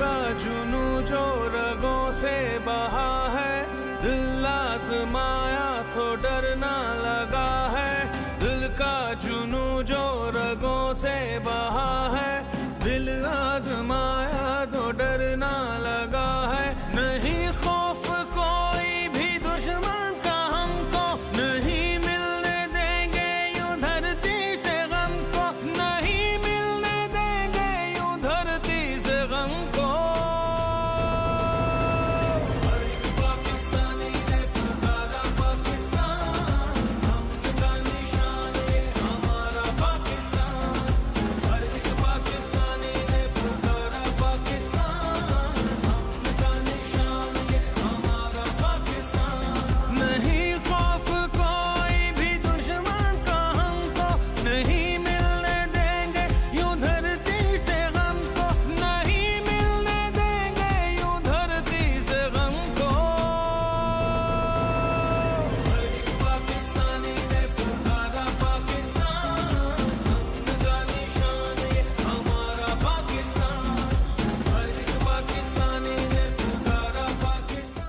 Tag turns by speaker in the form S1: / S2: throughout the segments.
S1: का जुनू जो रगों से बहा है, दिल आजमाया तो डरना लगा है। दिल का जुनू जो रगों से बहा है, दिल आजमाया तो डरना लगा है। नहीं खौफ कोई भी दुश्मन का हमको, नहीं मिलने देंगे यूं धरती से गम को, नहीं मिलने देंगे यूं धरती से गम को। हर एक पाकिस्तानी ने पुकारा पाकिस्तान, हमका निशान ये हमारा पाकिस्तान। हर एक पाकिस्तानी ने पुकारा पाकिस्तान, हमका निशान ये हमारा पाकिस्तान। नहीं खौफ कोई भी दुश्मन का हमको, नहीं मिलने देंगे यूं धरती से गम को, नहीं मिलने देंगे यूं धरती से गम को। हर एक पाकिस्तानी ने पुकारा पाकिस्तान, हमका निशान ये हमारा पाकिस्तान। हर एक पाकिस्तानी ने पुकारा पाकिस्तान।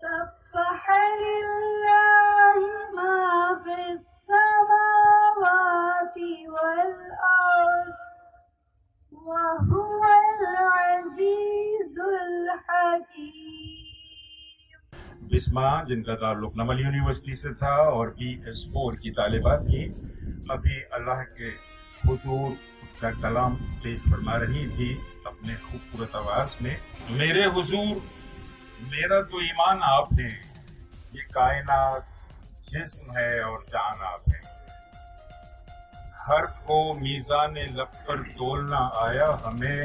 S2: سبح لله ما في السماوات والأرض وهو العزيز الحكيم۔
S3: بسما جن کا تعلق نمل یونیورسٹی سے تھا اور BS4 کی طالبات تھیں، ابھی اللہ کے حضور اس کا کلام پیش فرما رہی تھی اپنے خوبصورت آواز میں۔ میرے حضور، میرا تو ایمان آپ ہے، یہ کائنات جسم ہے اور جان آپ ہے۔ حرف کو میزان لب پر تولنا آیا ہمیں،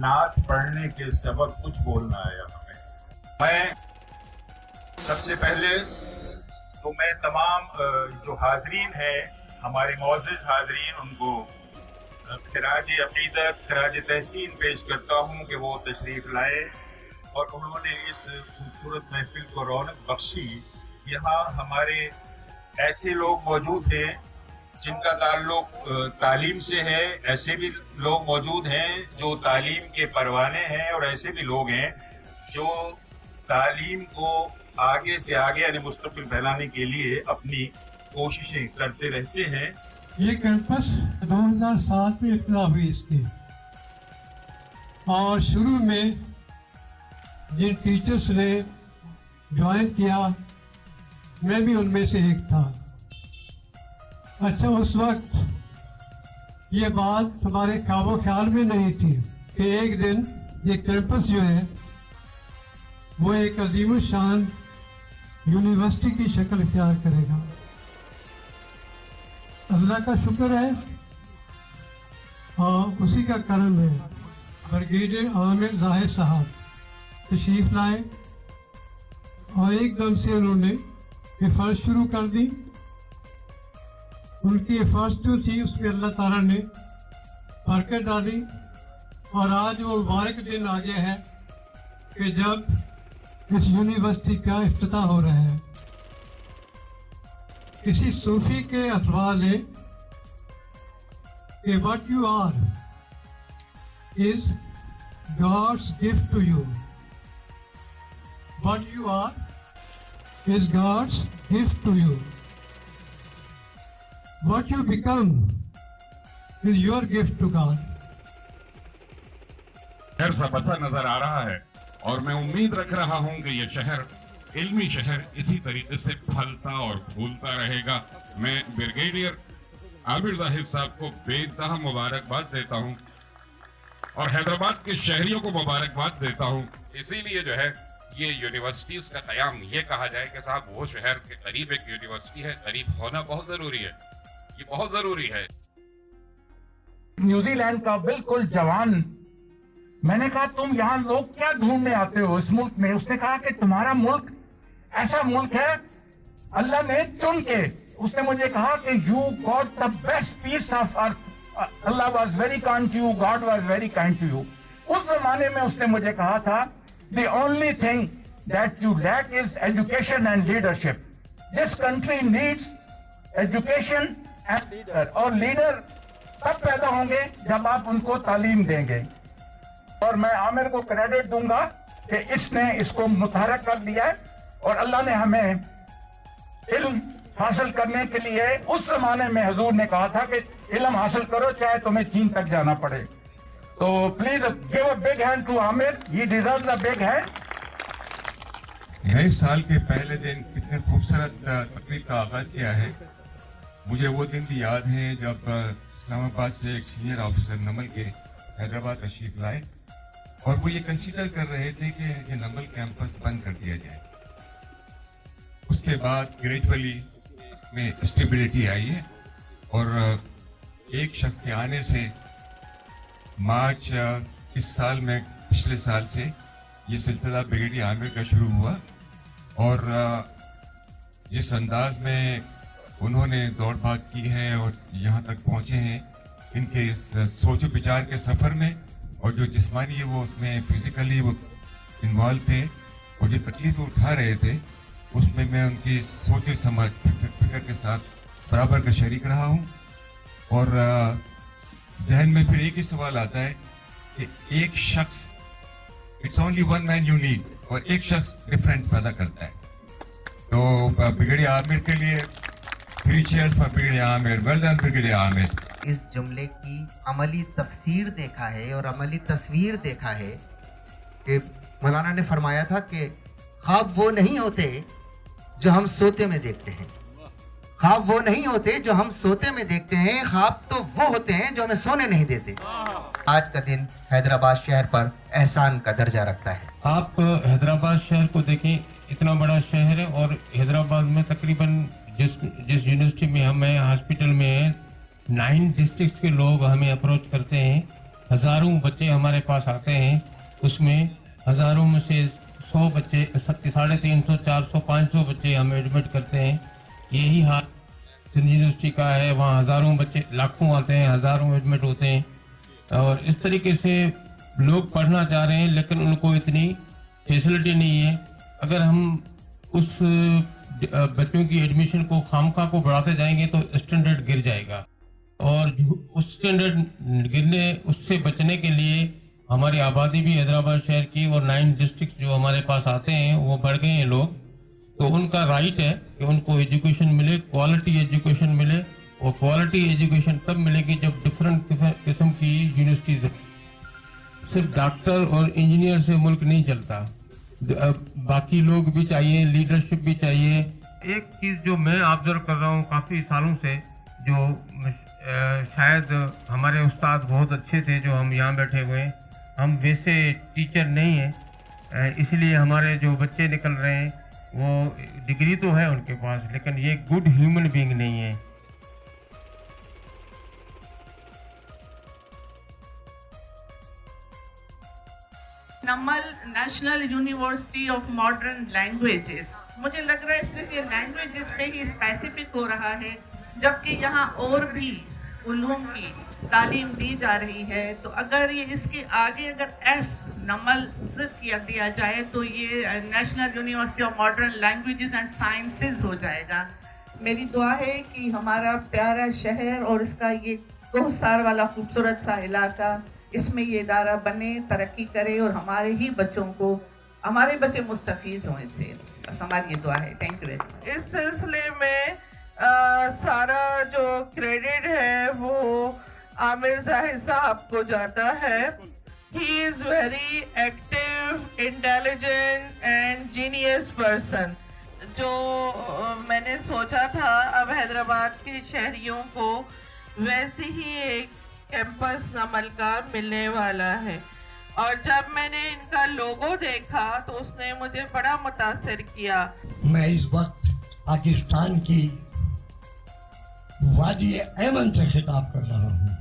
S3: نعت پڑھنے کے سبق کچھ بولنا آیا ہمیں۔ میں سب سے پہلے تو میں تمام جو حاضرین ہیں، ہمارے معزز حاضرین، ان کو خراج عقیدت، خراج تحسین پیش کرتا ہوں کہ وہ تشریف لائے اور انہوں نے اس خوبصورت محفل کو رونق بخشی۔ یہاں ہمارے ایسے لوگ موجود ہیں جن کا تعلق تعلیم سے ہے، ایسے بھی لوگ موجود ہیں جو تعلیم کے پروانے ہیں، اور ایسے بھی لوگ ہیں جو تعلیم کو آگے سے آگے یعنی مستقبل پھیلانے کے لیے اپنی کوششیں کرتے رہتے ہیں۔
S4: یہ کیمپس 2007 میں ابتدا ہوئی اس کی، اور شروع میں جن ٹیچرز نے جوائن کیا میں بھی ان میں سے ایک تھا۔ اچھا، اس وقت یہ بات ہمارے خواب و خیال میں نہیں تھی کہ ایک دن یہ کیمپس جو ہے وہ ایک عظیم الشان یونیورسٹی کی شکل اختیار کرے گا۔ اللہ کا شکر ہے اور اسی کا کرم ہے، بریگیڈیئر عامر ظاہر صاحب تشریف لائے اور ایک دم سے انہوں نے حفاظت شروع کر دی۔ ان کی حفاظت جو تھی اس میں اللہ تعالیٰ نے برکت ڈالی، اور آج وہ مبارک دن آ گیا ہے کہ جب اس یونیورسٹی کا افتتاح ہو رہا ہے۔ کسی صوفی کے الفاظ ہیں کہ what you are is God's gift to you. What you are is God's gift to you. What you become is your gift to God.
S5: شہر سا بسا نظر آ رہا ہے، اور میں امید رکھ رہا ہوں کہ یہ شہر علمی شہر اسی طریقے سے پھلتا اور پھولتا رہے گا۔ میں بریگیڈیئر عامر ظاہر صاحب کو بے انتہا مبارکباد دیتا ہوں اور حیدرآباد کے شہریوں کو مبارکباد دیتا ہوں۔ اسی لیے جو ہے یہ یونیورسٹیز کا قیام یہ کہا جائے کہ صاحب وہ شہر کے قریب ایک یونیورسٹی ہے، قریب ہونا بہت ضروری ہے، یہ بہت ضروری ہے۔
S6: نیوزی لینڈ کا بالکل جوان میں نے کہا تم یہاں لوگ کیا ڈھونڈنے آتے ہو اس ملک میں؟ اس نے کہا کہ تمہارا ملک ایسا ملک ہے اللہ نے چن کے. اس نے مجھے کہا کہ you got the best piece of earth. اللہ was very kind to you, God was very kind to you. اس زمانے میں اس نے مجھے کہا تھا the only thing that you lack is education and leadership. This country needs education and leader, اور لیڈر تب پیدا ہوں گے جب آپ ان کو تعلیم دیں گے. اور میں عامر کو کریڈٹ دوں گا کہ اس نے اس کو متحرک کر لیا ہے, اور اللہ نے ہمیں علم حاصل کرنے کے لیے, اس زمانے میں حضور نے کہا تھا کہ علم حاصل کرو چاہے تمہیں چین تک جانا پڑے. تو please give a big hand to Aamir, he deserves a big hand.
S5: نئے سال کے پہلے دن کتنے خوبصورت تقریب کا آغاز کیا ہے. مجھے وہ دن بھی یاد ہے جب اسلام آباد سے ایک سینئر آفیسر نمل کے حیدرآباد تشریف لائے, اور وہ یہ کنسیڈر کر رہے تھے کہ یہ نمل کیمپس بند کر دیا جائے. اس کے بعد گریجولی میں اسٹیبلٹی آئی ہے, اور ایک شخص کے آنے سے مارچ اس سال میں, پچھلے سال سے یہ سلسلہ بریگیڈیئر عامر کا شروع ہوا. اور جس انداز میں انہوں نے دوڑ بھاگ کی ہے اور یہاں تک پہنچے ہیں, ان کے اس سوچ و بچار کے سفر میں, اور جو جسمانی وہ اس میں فزیکلی وہ انوالو تھے, اور جو تکلیف اٹھا رہے تھے, اس میں ان کی سوچ سمجھ فکر کے ساتھ برابر کا شریک رہا ہوں. اور ذہن میں پھر ایک ہی سوال آتا ہے کہ ایک شخص, it's only one man you need, اور ایک شخص ڈفرینس پیدا کرتا ہے. تو بریگیڈیئر عامر کے لیے 3 cheers for brigadier Aamir. Well done brigadier Aamir.
S7: اس جملے کی عملی تفسیر دیکھا ہے اور عملی تصویر دیکھا ہے کہ مولانا نے فرمایا تھا کہ خواب وہ نہیں ہوتے جو ہم سوتے میں دیکھتے ہیں, خواب وہ نہیں ہوتے جو ہم سوتے میں دیکھتے ہیں, خواب تو وہ ہوتے ہیں جو ہمیں سونے نہیں دیتے. آج کا دن حیدرآباد شہر پر احسان کا درجہ رکھتا ہے.
S8: آپ حیدرآباد شہر کو دیکھیں, اتنا بڑا شہر ہے, اور حیدرآباد میں تقریباً جس یونیورسٹی میں ہم ہیں, ہاسپٹل میں ہیں, 9 ڈسٹرکٹس کے لوگ ہمیں اپروچ کرتے ہیں. ہزاروں بچے ہمارے پاس آتے ہیں, اس میں ہزاروں میں سے 100 بچے, 350, 400, 500 بچے ہمیں ایڈمٹ کرتے ہیں. یہی حال سندھ یونیورسٹی کا ہے, وہاں ہزاروں بچے, لاکھوں آتے ہیں, ہزاروں ایڈمٹ ہوتے ہیں. اور اس طریقے سے لوگ پڑھنا چاہ رہے ہیں, لیکن ان کو اتنی فیسلٹی نہیں ہے. اگر ہم اس بچوں کی ایڈمیشن کو خامخواہ کو بڑھاتے جائیں گے تو اسٹینڈرڈ گر جائے گا, اور اس اسٹینڈرڈ گرنے, اس سے بچنے کے لیے ہماری آبادی بھی حیدرآباد شہر کی اور 9 ڈسٹرکٹ جو ہمارے پاس آتے ہیں وہ بڑھ گئے ہیں لوگ. تو ان کا رائٹ ہے کہ ان کو ایجوکیشن ملے, کوالٹی ایجوکیشن ملے, اور کوالٹی ایجوکیشن تب ملے گی جب ڈفرینٹ قسم کی یونیورسٹیز. صرف ڈاکٹر اور انجینئر سے ملک نہیں چلتا, باقی لوگ بھی چاہیے, لیڈرشپ بھی چاہیے. ایک چیز جو میں آبزرو کر رہا ہوں کافی سالوں سے, جو شاید ہمارے استاد بہت اچھے تھے جو ہم یہاں بیٹھے ہوئے ہیں, ہم ویسے ٹیچر نہیں ہیں, اس لیے ہمارے جو بچے نکل رہے ہیں وہ ڈگری تو ہے ان کے پاس, لیکن یہ گڈ ہیومن بینگ نہیں ہے.
S9: NUML national university of modern languages, مجھے لگ رہا ہے صرف یہ لینگویجز پہ ہی اسپیسیفک ہو رہا ہے, جبکہ یہاں اور بھی علوم کی تعلیم دی جا رہی ہے. تو اگر یہ اس کے آگے اگر نمل کیا دیا جائے تو یہ national university of modern languages and sciences ہو جائے گا. میری دعا ہے کہ ہمارا پیارا شہر اور اس کا یہ کوہسار والا خوبصورت سا علاقہ, اس میں یہ ادارہ بنے, ترقی کرے, اور ہمارے ہی بچوں کو, ہمارے بچے مستفیض ہوں اس سے. بس ہماری یہ دعا ہے. Thank you very much.
S10: اس سلسلے میں سارا جو کریڈٹ ہے وہ عامر ظاہر صاحب کو جاتا ہے. He is very active, intelligent and genius person. جو میں نے سوچا تھا اب حیدرآباد کے شہریوں کو ویسے ہی ایک کیمپس نمل کا ملنے والا ہے, اور جب میں نے ان کا لوگو دیکھا تو اس نے مجھے بڑا متاثر کیا.
S11: میں اس وقت پاکستان کی وادی ایمن سے خطاب کر رہا ہوں.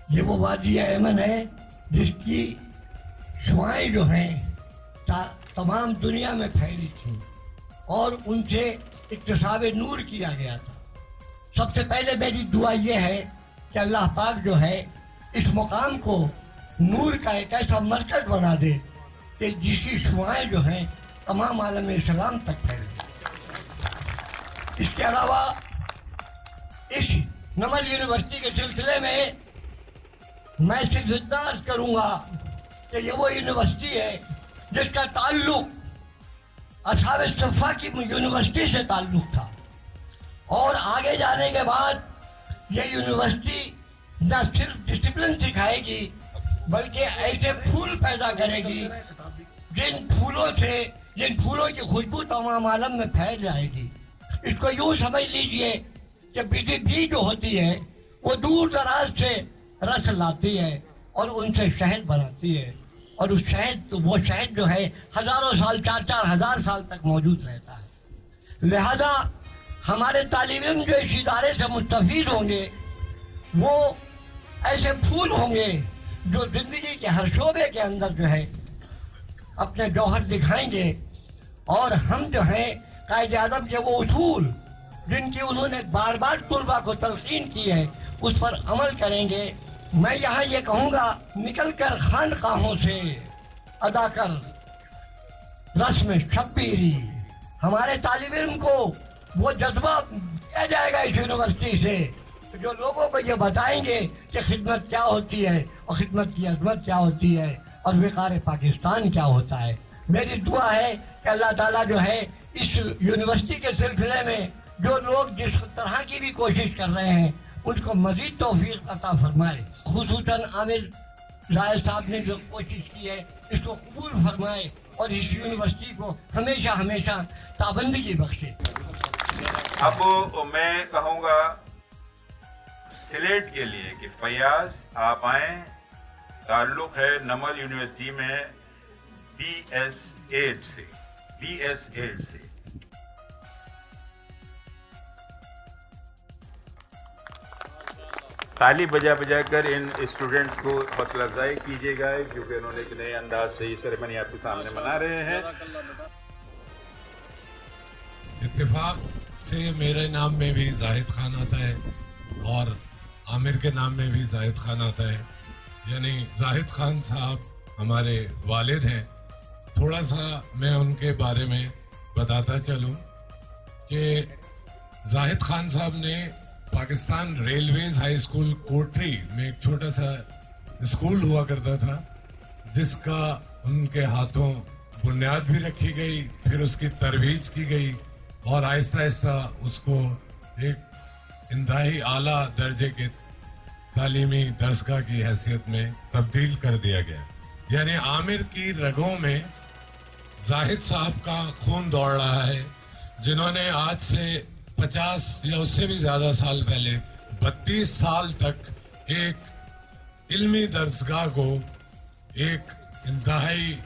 S11: یہ وہ وادی ایمن ہے جس کی शुआएं जो हैं तमाम दुनिया में फैली थी और उनसे इक्तिसाब नूर किया गया था। सबसे पहले मेरी दुआ ये है कि अल्लाह पाक जो है इस मुकाम को नूर का एक ऐसा मरकज बना दे कि जिसकी शुआएं जो हैं तमाम आलम इस्लाम तक फैले। इसके अलावा इस नमल यूनिवर्सिटी के सिलसिले में मैं सिर्फ इतना अर्ज करूंगा कि ये वो यूनिवर्सिटी है जिसका ताल्लुक असहाब सफ़ा की यूनिवर्सिटी से ताल्लुक था और आगे जाने के बाद ये यूनिवर्सिटी न सिर्फ डिसिप्लिन सिखाएगी बल्कि ऐसे फूल पैदा करेगी जिन फूलों की खुशबू तमाम आलम में फैल जाएगी। इसको यूं समझ लीजिए कि बिजली भी जो होती है वो दूर दराज से रस लाती है और उनसे शहद बनाती है और वो शहद जो है हजारों साल 4-4 हजार साल तक मौजूद रहता है। लिहाजा हमारे तालिब इल्म जो इस इदारे से मुस्तफीद होंगे वो ऐसे फूल होंगे जो जिंदगी के हर शोबे के अंदर जो है अपने जौहर दिखाएंगे और हम जो है कायदे आज़म के वो उसूल जिनकी उन्होंने बार बार तुलबा को तलकीन की है उस पर अमल करेंगे। मैं यहाँ ये कहूँगा, निकल कर खानकाहों से अदा कर रस्म शब्बीरी। हमारे तालिब इल्म को वो जज्बा दिया जाएगा इस यूनिवर्सिटी से जो लोगों को ये बताएंगे कि खिदमत क्या होती है और खिदमत की अजमत क्या होती है और विकार पाकिस्तान क्या होता है। मेरी दुआ है कि अल्लाह ताला जो है इस यूनिवर्सिटी के सिलसिले में जो लोग जिस तरह की भी कोशिश कर रहे हैं उनको मजीद तौफीक अता फरमाए। खुसूसन आमिर जाहिद साहब ने जो कोशिश की है इसको कबूल फरमाए और इस यूनिवर्सिटी को हमेशा हमेशा ताबंदगी बख्शे।
S3: अब मैं कहूँगा सिलेट के लिए कि फयाज आप आए, ताल्लुक है नमल यूनिवर्सिटी में BS8 से। ताली बजा कर इन स्टूडेंट्स को हौसला अफजाई कीजिएगा क्योंकि उन्होंने एक नए अंदाज से ये सेरेमनी आपके सामने मना रहे हैं।
S12: इत्तेफाक से मेरे नाम में भी जाहिद खान आता है और आमिर के नाम में भी जाहिद खान आता है, यानी जाहिद खान साहब हमारे वालिद हैं। थोड़ा सा मैं उनके बारे में बताता चलूं कि जाहिद खान साहब ने पाकिस्तान रेलवेज हाई स्कूल कोटरी में एक छोटा सा स्कूल हुआ करता था जिसका उनके हाथों बुनियाद भी रखी गई, फिर उसकी तरवीज की गई और आहिस्ता आहिस्ता उसको एक इंतहाई आला दर्जे के तालीमी दरसगाह की हैसियत में तब्दील कर दिया गया। यानी आमिर की रगों में जाहिद साहब का खून दौड़ रहा है जिन्होंने आज से 50 या उससे भी ज्यादा साल पहले 32 साल तक एक इल्मी दरसगाह को एक इंतहाई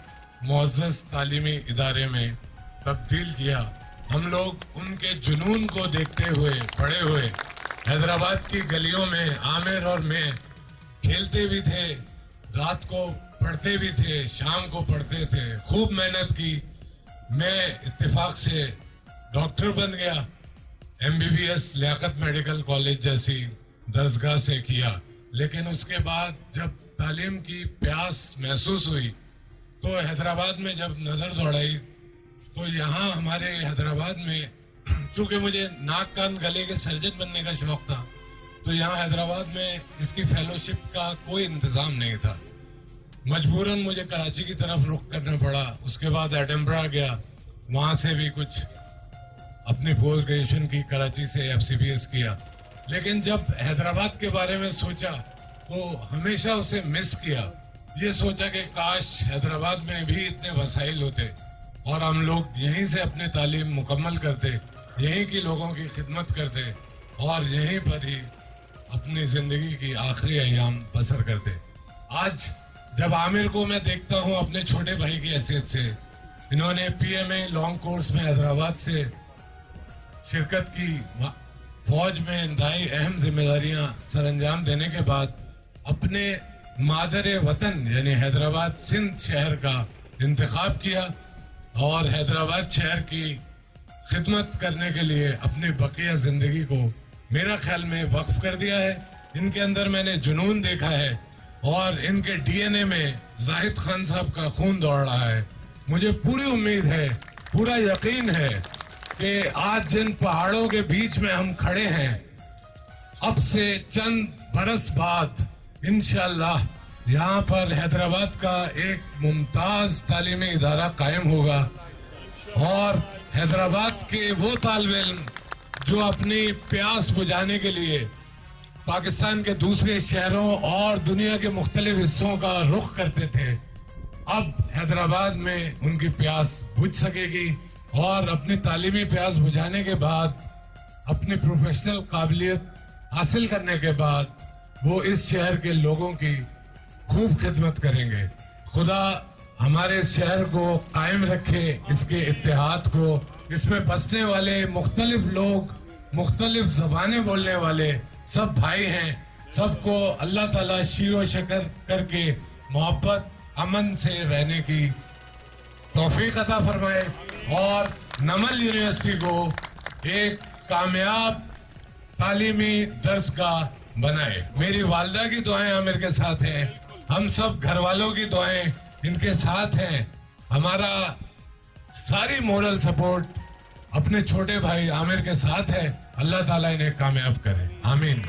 S12: मुअज़्ज़ज़ तालीमी इदारे में तब्दील किया। हम लोग उनके जुनून को देखते हुए बड़े हुए हैदराबाद की गलियों में आमिर और मैं खेलते भी थे, रात को पढ़ते भी थे, शाम को पढ़ते थे, खूब मेहनत की। मैं इत्तेफाक से डॉक्टर बन गया, MBBS लियाकत मेडिकल कॉलेज जैसी दरसगाह से किया, लेकिन उसके बाद जब तालीम की प्यास महसूस हुई तो हैदराबाद में जब नजर दौड़ाई तो यहाँ हमारे हैदराबाद में चूंकि मुझे नाक कान गले के सर्जन बनने का शौक था तो यहाँ हैदराबाद में इसकी फेलोशिप का कोई इंतजाम नहीं था। मजबूरन मुझे कराची की तरफ रुख करना पड़ा। उसके बाद एडिनबरा गया, वहां से भी कुछ अपनी पोस्ट ग्रेजुएशन की कराची से FCPS किया, लेकिन जब हैदराबाद के बारे में सोचा तो हमेशा उसे मिस किया। ये सोचा कि काश हैदराबाद में भी इतने वसाइल होते और हम लोग यहीं से अपनी तालीम मुकम्मल करते, यहीं के लोगों की खिदमत करते और यहीं पर ही अपनी जिंदगी की आखिरी अयाम बसर करते। आज जब आमिर को मैं देखता हूं अपने छोटे भाई की हैसियत से, इन्होंने PMA लॉन्ग कोर्स में हैदराबाद से शिरकत की, फौज में इंतहाई अहम जिम्मेदारियां सरअंजाम देने के बाद अपने मादर वतन यानी हैदराबाद सिंध शहर का इंतखाब किया और हैदराबाद शहर की खिदमत करने के लिए अपनी बकिया जिंदगी को मेरा ख्याल में वक्फ कर दिया है। इनके अंदर मैंने जुनून देखा है और इनके डीएनए में जाहिद खान साहब का खून दौड़ रहा है। मुझे पूरी उम्मीद है, पूरा यकीन है कि आज जिन पहाड़ों के बीच में हम खड़े हैं, अब से चंद बरस बाद इंशाअल्लाह यहाँ पर हैदराबाद का एक मुमताज तालीमी इदारा कायम होगा और हैदराबाद के वो तालिब इल्म जो अपनी प्यास बुझाने के लिए पाकिस्तान के दूसरे शहरों और दुनिया के मुख्तलिफ हिस्सों का रुख करते थे, अब हैदराबाद में उनकी प्यास बुझ सकेगी और अपनी तालीमी प्यास बुझाने के बाद अपनी प्रोफेशनल काबिलियत हासिल करने के बाद वो इस शहर के लोगों की खूब खिदमत करेंगे। खुदा हमारे शहर को कायम रखे, इसके इत्तेहाद को, इसमें बसने वाले मुख्तलिफ लोग, मुख्तलिफ ज़बानें बोलने वाले सब भाई हैं, सबको अल्लाह ताला शीरो शकर करके मोहब्बत अमन से रहने की तौफीक अता फरमाए और नमल यूनिवर्सिटी को एक कामयाब तालीमी दर्सगाह बनाए। मेरी वालिदा की दुआएं आमिर के साथ हैं, हम सब घर वालों की दुआएं इनके साथ हैं। हमारा सारी मोरल सपोर्ट अपने छोटे भाई आमिर के साथ है। अल्लाह ताला इन्हें कामयाब करे, आमीन।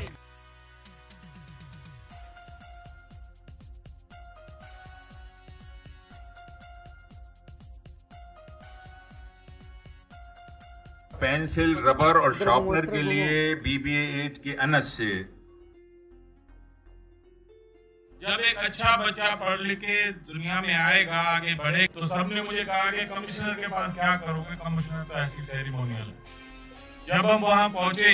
S3: पेंसिल, रबर और शार्पनर के लिए BBA 8 के अनस से।
S13: जब एक अच्छा बच्चा पढ़ लिख के दुनिया में आएगा, आगे बढ़े, तो सबने मुझे कहा कि कमिश्नर के पास क्या करोगे, कमिश्नर तो ऐसी सेरेमोनियल है। जब हम वहाँ पहुंचे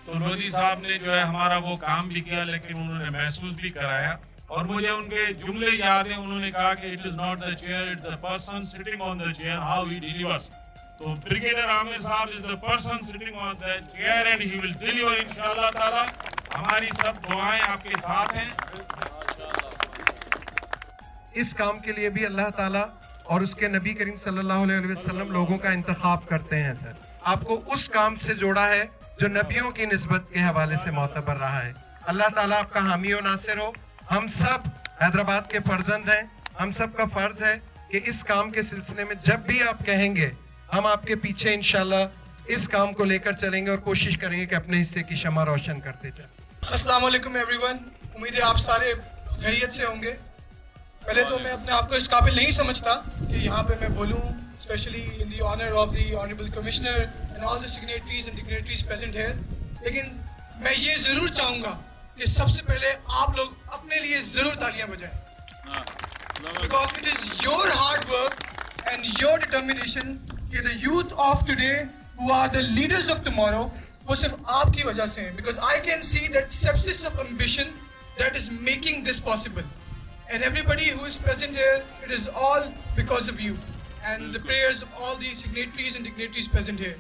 S13: तो लोधी साहब ने जो है हमारा वो काम भी किया, लेकिन उन्होंने महसूस भी कराया और मुझे उनके जुमले याद हैं। उन्होंने कहा कि it is not the chair, it the person sitting on the chair, how he delivers. तो ब्रिगेडियर आमिर साहब is the person sitting on the chair and he will deliver इंशाअल्लाह ताला। हमारी सब दुआएं आपके साथ हैं।
S14: इस काम के लिए भी अल्लाह ताला और उसके नबी करीम सल्लल्लाहु अलैहि वसल्लम लोगों का इंतखाब करते हैं। सर, आपको उस काम से जोड़ा है जो नबियों की निस्बत के हवाले से मोतबर रहा है। अल्लाह ताला आपका हामी और नासिर हो। हम सब हैदराबाद के फर्जंद हैं, हम सब का फर्ज है कि इस काम के सिलसिले में जब भी आप कहेंगे हम आपके पीछे इंशाल्लाह इस काम को लेकर चलेंगे और कोशिश करेंगे कि अपने हिस्से की शमा रोशन करते जाएं।
S15: अस्सलाम वालेकुम एवरीवन, उम्मीद है आप सारे खैरियत से होंगे। पहले तो मैं अपने आप को इस काबिल नहीं समझता कि यहाँ पे मैं बोलूँ, specially in the honour of the honourable commissioner and all the signatories and dignitaries present here. लेकिन मैं ये ज़रूर चाहूँगा कि सबसे पहले आप लोग अपने लिए ज़रूर तालियां बजाएं, because it is your hard work and your determination कि the youth of today who are the leaders of tomorrow वो सिर्फ आपकी वजह से हैं। Because I can see that sepsis of ambition that is making this possible, and everybody who is present here, it is all because of you and the prayers of all the signatories and dignitaries present here.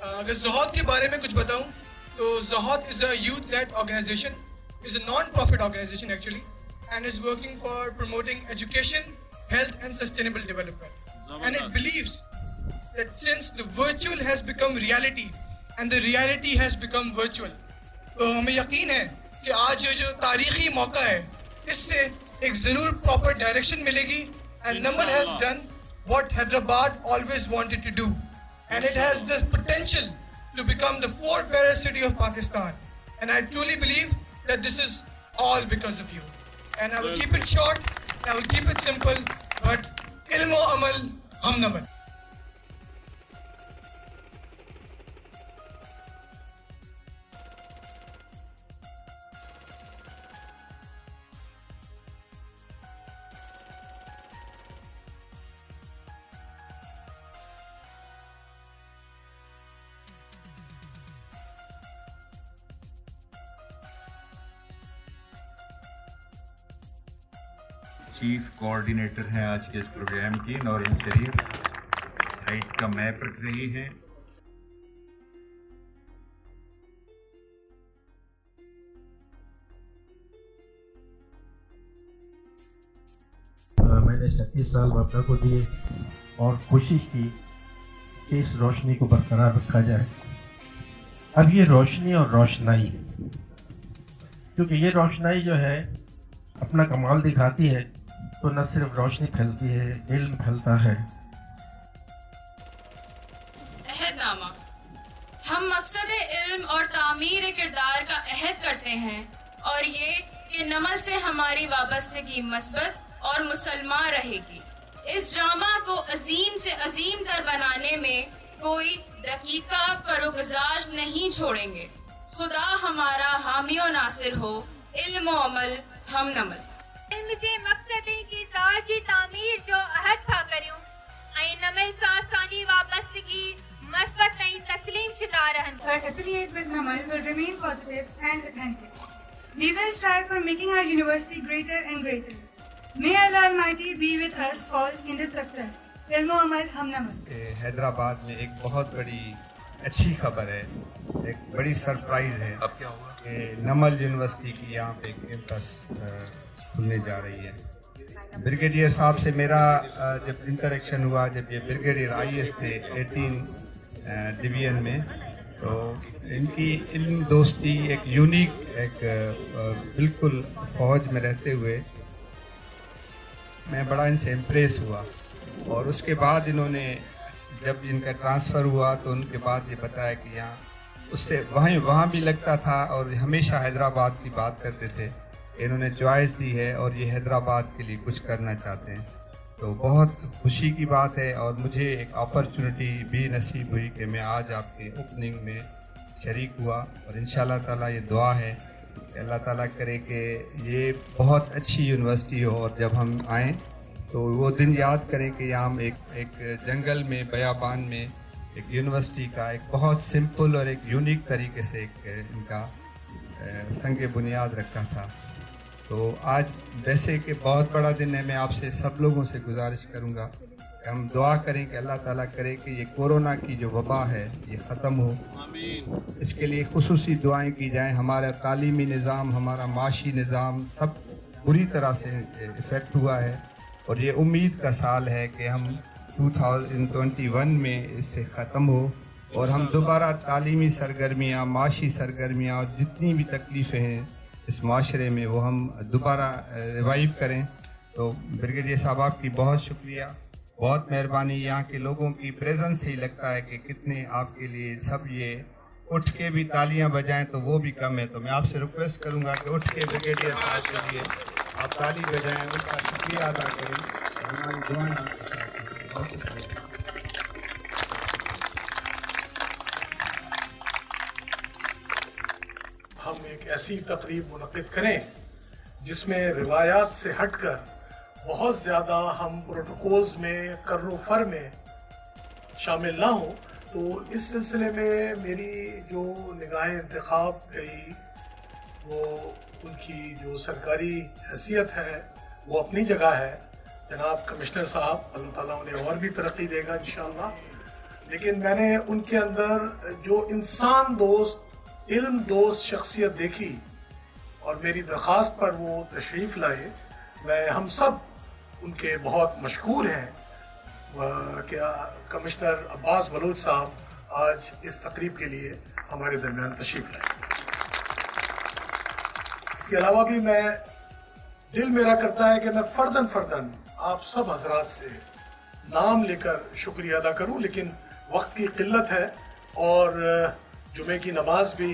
S15: अगर ज़ोहद के बारे में कुछ बताऊं तो ज़ोहद is a youth-led organization, is a non-profit organization actually, and is working for promoting education, health and sustainable development. And it believes that since the virtual has become reality and the reality has become virtual, तो हमें यकीन है कि आज जो तारीखी मौका है इससे एक जरूर प्रॉपर डायरेक्शन मिलेगी। And Namal has done what Hyderabad always wanted to do and it has this potential to become the fourth fairest city of Pakistan. And I truly believe that this is all because of you. And I will keep it short, I will keep it simple, but इल्म व अमल हम नमल।
S3: Chief coordinator हैं आज के इस programme की, नौरीन शरीफ site का map रख रही हैं।
S16: मैंने 37 साल बाबा को दिए और कोशिश की कि इस रोशनी को बरकरार रखा जाए। अब ये रोशनी और रोशनाई, क्योंकि ये रोशनाई जो है अपना कमाल दिखाती है, तो न सिर्फ रोशनी फैलती है, इल्म फैलता है।
S17: अहदनामा, हम मकसद इल्म और तामीर किरदार का अहद करते हैं और ये कि नमल से हमारी वाबस्तगी मस्बत और मुसलमान रहेगी। इस ड्रामा को अजीम से अजीम तर बनाने में कोई दकीका फरोगजाज नहीं छोड़ेंगे। खुदा हमारा हामी और नासिर हो। इल्म और अमल हम नमल।
S18: इल्म जे मकसद किरदार जी तामीर जो अहद था करियूं ऐं नमल सां असांजी वाबस्तगी मस्बत ऐं तस्लीम शुदा रहंदी।
S19: Our affiliate with Namal will remain positive and authentic. We will strive for making our university greater and greater. May Allah Almighty be with us all in this success. इल्म और अमल हम नमल।
S20: हैदराबाद में एक बहुत बड़ी अच्छी खबर है, एक बड़ी सरप्राइज है।
S21: अब क्या होगा
S20: कि नमल यूनिवर्सिटी की यहाँ पे कैंपस खुलने जा रही है। ब्रिगेडियर साहब से मेरा जब इंटरेक्शन हुआ, जब ये ब्रिगेडियर IAS थे 18 डिवीजन में, तो इनकी इल्म दोस्ती एक यूनिक, एक बिल्कुल फौज में रहते हुए मैं बड़ा इनसे इम्प्रेस हुआ। और उसके बाद इन्होंने जब इनका ट्रांसफ़र हुआ तो उनके बाद ये बताया कि यहाँ उससे वहाँ भी लगता था और हमेशा हैदराबाद की बात करते थे। इन्होंने चॉइस दी है और ये हैदराबाद के लिए कुछ करना चाहते हैं, तो बहुत खुशी की बात है। और मुझे एक अपॉर्चुनिटी भी नसीब हुई कि मैं आज आपके ओपनिंग में शरीक हुआ। और इंशाल्लाह ताला ये दुआ है कि अल्लाह ताला करे कि ये बहुत अच्छी यूनिवर्सिटी हो और जब हम आएँ तो वो दिन याद करें कि हम एक जंगल में, बयाबान में एक यूनिवर्सिटी का एक बहुत सिंपल और एक यूनिक तरीके से एक इनका संग बुनियाद रखा था। तो आज वैसे कि बहुत बड़ा दिन है, मैं आपसे सब लोगों से गुजारिश करूंगा कि हम दुआ करें कि अल्लाह ताला करे कि ये कोरोना की जो वबा है ये ख़त्म हो। इसके लिए खुसूसी दुआएं की जाएं। हमारा तालीमी निज़ाम, हमारा माशी निज़ाम सब बुरी तरह से इफ़ेक्ट हुआ है और ये उम्मीद का साल है कि हम 2021 में इससे ख़त्म हो और हम दोबारा तालीमी सरगर्मियाँ, माशी सरगर्मियाँ और जितनी भी तकलीफ़ें हैं इस माशरे में वो हम दोबारा रिवाइव करें। तो ब्रिगेडियर साहब आपकी बहुत शुक्रिया, बहुत मेहरबानी। यहाँ के लोगों की प्रेजेंस से ही लगता है कि कितने आपके लिए सब ये उठ के भी तालियां बजाएं तो वो भी कम है। तो मैं आपसे रिक्वेस्ट करूंगा कि उठ के ब्रिगेडियर साहब के लिए आप ताली बजाएं, उनका शुक्रिया अदा करें। हमारी दुआएं
S22: हम एक ऐसी तकरीब मुनक़िद करें जिसमें रिवायात से हटकर बहुत ज़्यादा हम प्रोटोकॉल्स में कर्रो फर में शामिल ना हो। तो इस सिलसिले में मेरी जो निगाह इंतखाब गई वो उनकी जो सरकारी हैसियत है वो अपनी जगह है। जनाब कमिश्नर साहब, अल्लाह ताला उन्हें और भी तरक्की देगा इंशाअल्लाह। लेकिन मैंने उनके अंदर जो इंसान दोस्त, इल्म दोस्त शख्सियत देखी और मेरी दरख्वास्त पर वो तशरीफ़ लाए, मैं हम सब उनके बहुत मशकूर हैं कि कमिश्नर अब्बास बलोच साहब आज इस तकरीब के लिए हमारे दरमियान तशरीफ़ लाए। इसके अलावा भी मैं दिल मेरा करता है कि मैं फर्दन आप सब हजरात से नाम लेकर शुक्रिया अदा करूं, लेकिन वक्त की किल्लत है और जुमे की नमाज भी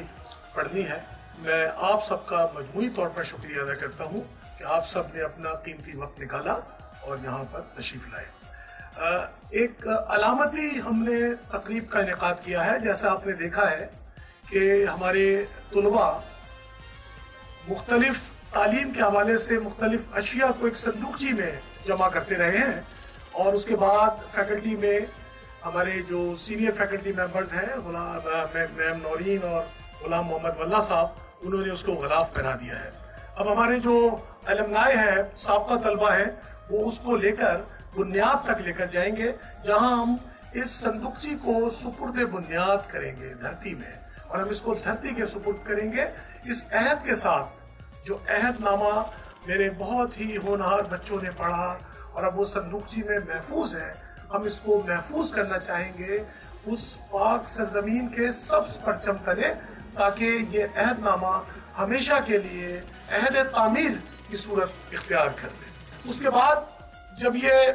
S22: पढ़नी है। मैं आप सबका मजमूई तौर पर शुक्रिया अदा करता हूं कि आप सब ने अपना कीमती वक्त निकाला और यहाँ पर तशरीफ़ लाए। एक अलामती हमने तकरीब का इनेकाद किया है। जैसा आपने देखा है कि हमारे तुलबा मुख्तलिफ तालीम के हवाले से मुख्तलिफ अशिया को एक संदूकची में जमा करते रहे हैं और उसके बाद फैकल्टी में हमारे जो सीनियर फैकल्टी मेंबर्स हैं, मैम नौरीन और गुलाम मोहम्मद वल्ला साहब, उन्होंने उसको गलाफ पहना दिया है। अब हमारे जो अलमनाए हैं, साबका तलबा है, वो उसको लेकर बुनियाद तक लेकर जाएंगे, जहां हम इस संदूकची को सुपुर्द बुनियाद करेंगे धरती में, और हम इसको धरती के सुपुर्द करेंगे इस अहद के साथ जो अहदनामा मेरे बहुत ही होनहार बच्चों ने पढ़ा اور اب وہ صندوقچی میں محفوظ ہے. ہم اس کو محفوظ کرنا چاہیں گے اس پاک سرزمین کے سبز پرچم تلے, تاکہ یہ عہد نامہ ہمیشہ کے لیے عہد تعمیر کی صورت اختیار کر لے. اس کے بعد جب یہ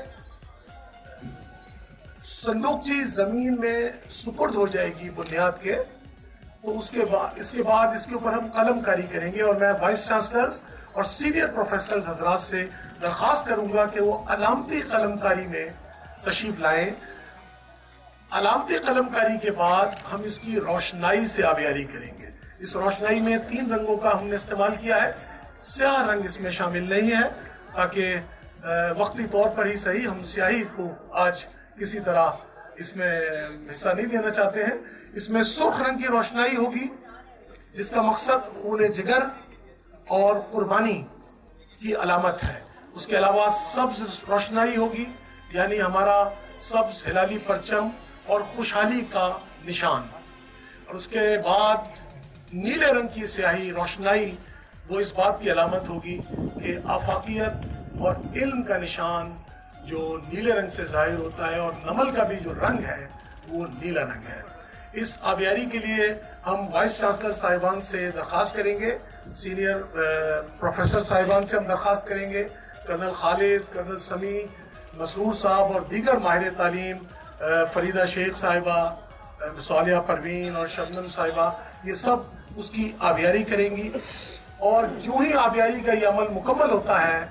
S22: صندوقچی زمین میں سپرد ہو جائے گی بنیاد کے, تو اس کے بعد اس کے اوپر ہم قلم کاری کریں گے, اور میں وائس چانسلرز اور سینئر پروفیسرز حضرات سے درخواست کروں گا کہ وہ علامتی قلم کاری میں تشریف لائیں. علامتی قلم کاری کے بعد ہم اس کی روشنائی سے آبیاری کریں گے. اس روشنائی میں 3 رنگوں کا ہم نے استعمال کیا ہے. سیاہ رنگ اس میں شامل نہیں ہے, تاکہ وقتی طور پر ہی صحیح ہم سیاہی کو آج کسی طرح اس میں حصہ نہیں دینا چاہتے ہیں. اس میں سرخ رنگ کی روشنائی ہوگی, جس کا مقصد خون جگر اور قربانی کی علامت ہے. اس کے علاوہ سبز روشنائی ہوگی, یعنی ہمارا سبز ہلالی پرچم اور خوشحالی کا نشان. اور اس کے بعد نیلے رنگ کی سیاہی روشنائی, وہ اس بات کی علامت ہوگی کہ آفاقیت اور علم کا نشان جو نیلے رنگ سے ظاہر ہوتا ہے, اور نمل کا بھی جو رنگ ہے وہ نیلا رنگ ہے. اس آبیاری کے لیے ہم وائس چانسلر صاحبان سے درخواست کریں گے, سینئر پروفیسر صاحبان سے ہم درخواست کریں گے, کرنل خالد, کرنل سمیع, مسرور صاحب اور دیگر ماہر تعلیم, فریدہ شیخ صاحبہ, صالحہ پروین اور شبنم صاحبہ, یہ سب اس کی آبیاری کریں گی. اور جو ہی آبیاری کا یہ عمل مکمل ہوتا ہے,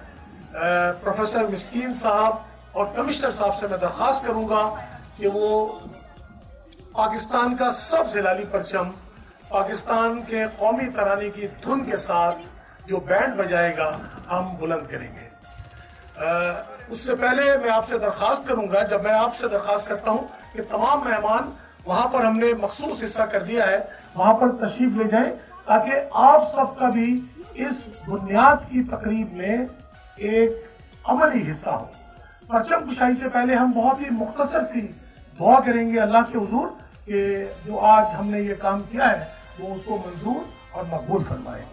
S22: پروفیسر مسکین صاحب اور کمشنر صاحب سے میں درخواست کروں گا کہ وہ پاکستان کا سبز ہلالی پرچم پاکستان کے قومی ترانے کی دھن کے ساتھ جو بینڈ بجائے گا ہم بلند کریں گے. اس سے پہلے میں آپ سے درخواست کروں گا, جب میں آپ سے درخواست کرتا ہوں کہ تمام مہمان وہاں پر ہم نے مخصوص حصہ کر دیا ہے, وہاں پر تشریف لے جائیں, تاکہ آپ سب کا بھی اس بنیاد کی تقریب میں ایک عملی حصہ ہو. پرچم کشائی سے پہلے ہم بہت ہی مختصر سی دعا کریں گے اللہ کے حضور کہ جو آج ہم نے یہ کام کیا ہے وہ اس کو منظور اور مقبول فرمائے.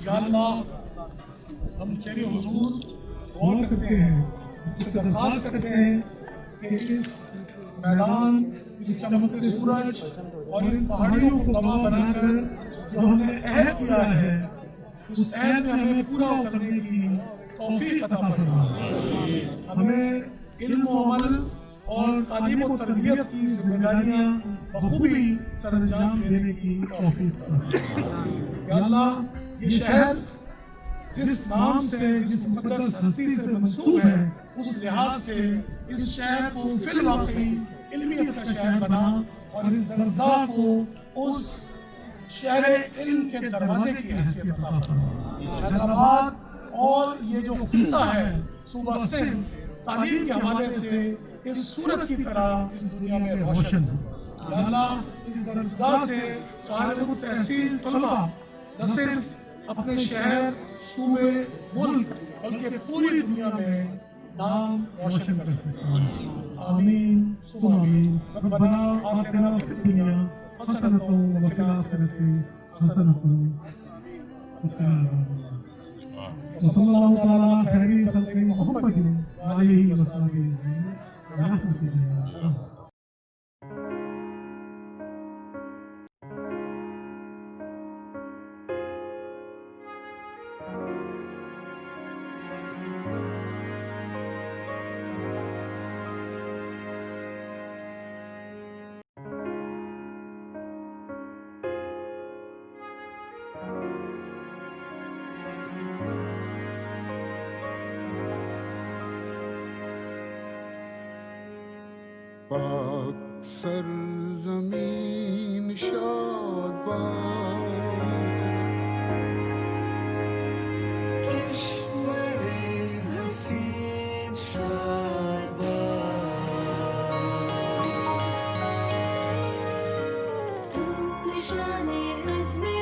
S22: یا اللہ ہم تیرے حضور دعا کرتے ہیں، اس سے درخواست کرتے ہیں کہ اس میدان، اس چمکتے سورج اور ان پہاڑیوں کو گواہ بنا کر جو ہم نے عہد کیا ہے اس عہد میں ہمیں پورا کرنے کی توفیق عطا فرما، ہمیں علم و عمل اور تعلیم و تربیت کی ذمہ داریاں بخوبی سر انجام دینے کی توفیق فرما۔ یا اللہ یہ شہر جس نام سے، جس مقدس ہستی سے منسوب ہے، اس لحاظ سے اس شہر کو فی الواقعی علمیت کا شہر بنا اور اس درسگاہ کو اس शहर इल्म के दरवाजे की हैसियत अता फरमाए। हैदराबाद और ये जो खिता है सूबा सिंध तालीम के हवाले से इस सूरत की तरह इस दुनिया में रोशन हो। या अल्लाह इस दरगाह से फारिग तहसील तलबा न सिर्फ अपने शहर सूबे मुल्क बल्कि पूरी दुनिया में नाम रोशन कर सकते हैं। आमीन सुम्मा आमीन। रब्बना आतिना फिद दुनिया हसनतन व फिल आखिरति हसनतन व क़िना अज़ाबन्नार। वसल्लल्लाहु तआला अला खैरि खल्क़ि मुहम्मदिन व आलिहि व सहाबिहि अजमईन रहमतुल्लाह।
S1: पाक सरज़मीन शादबाद किश्मरे हसीन शादबाद तू निशाने अज़्मे